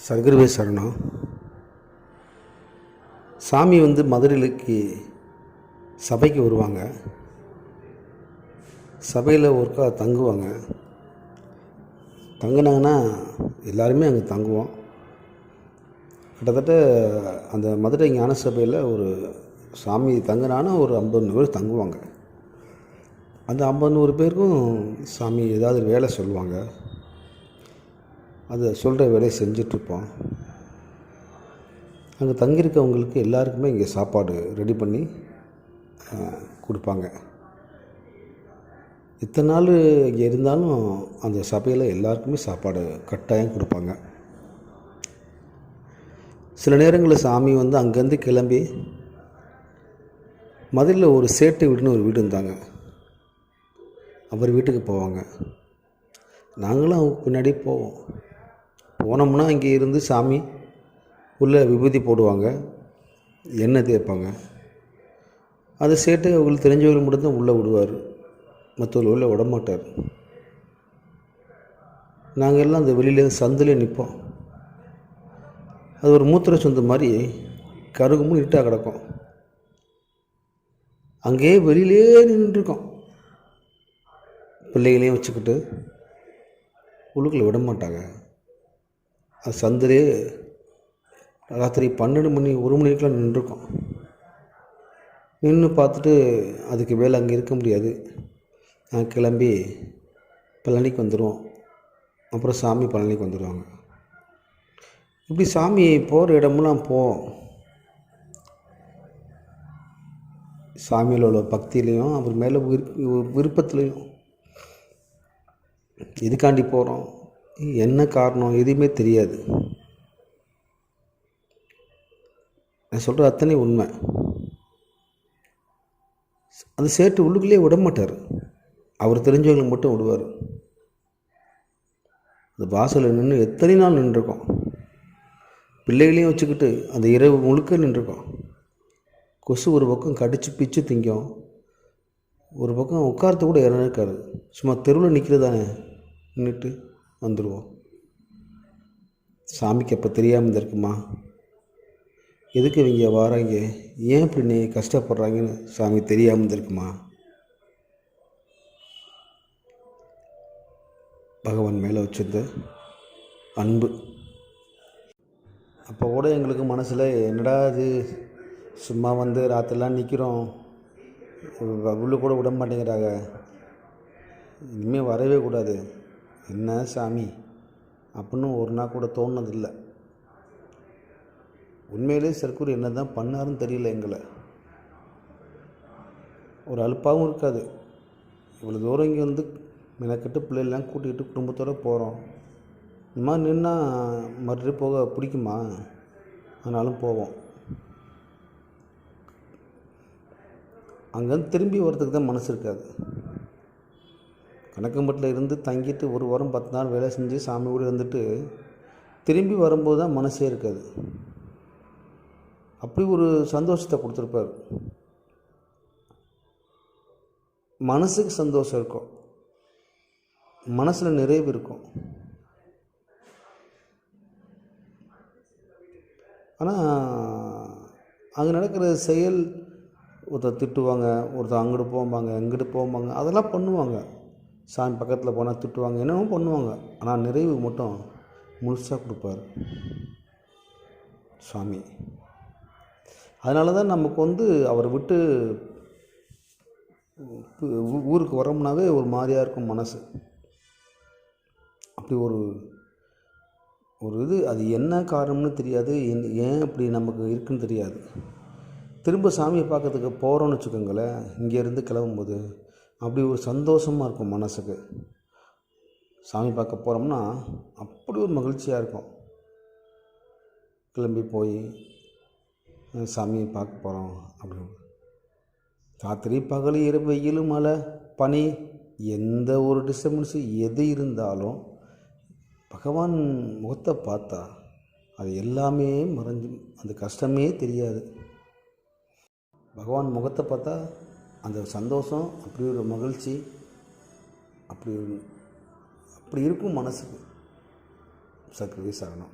சர்க்குருவே சரணம். சாமி மதுரைக்கு சபைக்கு வருவாங்க. சபையில் ஒருக்கா தங்குவாங்க. தங்குனாங்கன்னா எல்லாருமே அங்கே தங்குவோம். கிட்டத்தட்ட அந்த மதுரை ஞான சபையில் ஒரு சாமி தங்குனான்னா ஒரு 50 பேர் தங்குவாங்க. அந்த 50 பேருக்கும் சாமி ஏதாவது வேலை சொல்லுவாங்க. அதை சொல்கிற வேலையை செஞ்சிட்ருப்போம். அங்கே தங்கியிருக்கவங்களுக்கு எல்லாருக்குமே இங்கே சாப்பாடு ரெடி பண்ணி கொடுப்பாங்க. இத்தனை நாள் இங்கே இருந்தாலும் அந்த சபையில் எல்லாருக்குமே சாப்பாடு கட்டாயம் கொடுப்பாங்க. சில நேரங்களில் சாமி அங்கேருந்து கிளம்பி மதுரையில் ஒரு சேட்டு வீடுன்னு ஒரு வீடு இருந்தாங்க. அவர் வீட்டுக்கு போவாங்க. நாங்களும் அவங்க பின்னாடி போவோம். போனோம்னா இங்கே இருந்து சாமி உள்ளே விபூதி போடுவாங்க, எண்ணெய் தேய்ப்பாங்க. அந்த சேட்டு அவங்களுக்கு தெரிஞ்சவர்கள் மட்டும்தான் உள்ளே விடுவார், மற்றவர்கள் உள்ளே விட மாட்டார். நாங்கள் எல்லாம் அந்த வெளியில சந்தில் நிற்போம். அது ஒரு மூத்திர சொந்த மாதிரி கருகுமும் இருட்டாக கிடக்கும். அங்கேயே வெளியிலே நின்றுருக்கோம். பிள்ளைகளையும் வச்சுக்கிட்டு உள்ளுக்குள்ளே விட மாட்டாங்க. அது சந்திலே ராத்திரி 12 மணி 1 மணிக்கெலாம் நின்றுருக்கோம். நின்று பார்த்துட்டு அதுக்கு மேலே அங்கே இருக்க முடியாது. நான் கிளம்பி பழனிக்கு வந்துடுவோம். அப்புறம் சாமி பழனிக்கு வந்துடுவாங்க. இப்படி சாமி போகிற இடமெல்லாம் போவோம். சாமியில் உள்ள பக்தியிலையும் அவர் மேலே விருப்பத்துலேயும் எதுக்காண்டி போகிறோம், என்ன காரணம், எதுவுமே தெரியாது. நான் சொல்கிற அத்தனை உண்மை. அந்த சேட்டு உள்ளுக்குள்ளேயே விட மாட்டார். அவர் தெரிஞ்சவங்களுக்கு மட்டும் விடுவார். அந்த வாசலில் நின்று எத்தனை நாள் நின்றுருக்கோம். பிள்ளைகளையும் வச்சுக்கிட்டு அந்த இரவு முழுக்க நின்றுருக்கோம். கொசு ஒரு பக்கம் கடிச்சு பிச்சு திங்கும், ஒரு பக்கம் உட்காரத்து கூட இடம் இருக்காது. சும்மா தெருவில் நிற்கிறதானே, நின்றுட்டு வந்துடுவோம். சாமிக்கு அப்போ தெரியாமல் இருந்திருக்குமா, எதுக்கு இவங்க வராங்க, ஏன் இப்படி நீ கஷ்டப்படுறாங்கன்னு சாமி தெரியாமல் இருந்திருக்குமா? பகவான் மேலே வச்சிருந்த அன்பு. அப்போ கூட எங்களுக்கு மனசில் என்னடா இது, சும்மா ராத்திரிலாம் நிற்கிறோம், உள்ளே கூட விட மாட்டேங்கிறாங்க, இனிமேல் வரவே கூடாது, என்ன சாமி அப்படின்னு ஒரு நாள் கூட தோணுனதில்லை. உண்மையிலே சர்க்குரு என்ன தான் பண்ணாருன்னு தெரியல. எங்களை ஒரு அலுப்பாகவும் இருக்காது. இவ்வளோ தூரம் இங்கே மெனக்கட்டு பிள்ளைலாம் கூட்டிகிட்டு குடும்பத்தோடு போகிறோம். இந்த மாதிரி நின்னால் மறுபடியும் போக பிடிக்குமா? ஆனாலும் போவோம். அங்கேருந்து திரும்பி வரதுக்கு தான் மனசு இருக்காது. கணக்கம்பட்டில் இருந்து தங்கிட்டு 1 வாரம் 10 நாள் வேலை செஞ்சு சாமி கூட இருந்துட்டு திரும்பி வரும்போது தான் மனசே இருக்காது. அப்படி ஒரு சந்தோஷத்தை கொடுத்துருப்பார். மனசுக்கு சந்தோஷம் இருக்கும், மனசில் நிறைவு இருக்கும். ஆனால் அங்கே நடக்கிற செயல், ஒருத்தர் திட்டுவாங்க, ஒருத்தர் அங்கிட்டு போவாங்க, இங்கிட்டு போவாங்க, அதெல்லாம் பண்ணுவாங்க. சாமி பக்கத்தில் போனால் திட்டுவாங்க, என்னென்னமோ பண்ணுவாங்க. ஆனால் நிறைவு மட்டும் முழுசாக கொடுப்பார் சாமி. அதனால தான் நமக்கு அவரை விட்டு ஊருக்கு வரோம்னாவே ஒரு மாதிரியாக இருக்கும் மனசு. அப்படி ஒரு அது என்ன காரணம்னு தெரியாது, ஏன் அப்படி நமக்கு இருக்குன்னு தெரியாது. திரும்ப சாமியை பார்க்கறதுக்கு போகிறோன்னு வச்சுக்கோங்களேன், இங்கேருந்து கிளம்பும்போது அப்படி ஒரு சந்தோஷமாக இருக்கும் மனசுக்கு. சாமி பார்க்க போகிறோம்னா அப்படி ஒரு மகிழ்ச்சியாக இருக்கும். கிளம்பி போய் சாமியை பார்க்க போகிறோம் அப்படின்னு. ராத்திரி பகல் இரவு வெயில் மழை பனி எந்த ஒரு டிஸ்டர்பன்ஸு எது இருந்தாலும் பகவான் முகத்தை பார்த்தா அது எல்லாமே மறைஞ்சு அந்த கஷ்டமே தெரியாது. பகவான் முகத்தை பார்த்தா அந்த சந்தோஷம், அப்படி ஒரு மகிழ்ச்சி, அப்படி இருக்கும் மனசுக்கு. சர்க்குருவே சரணம்.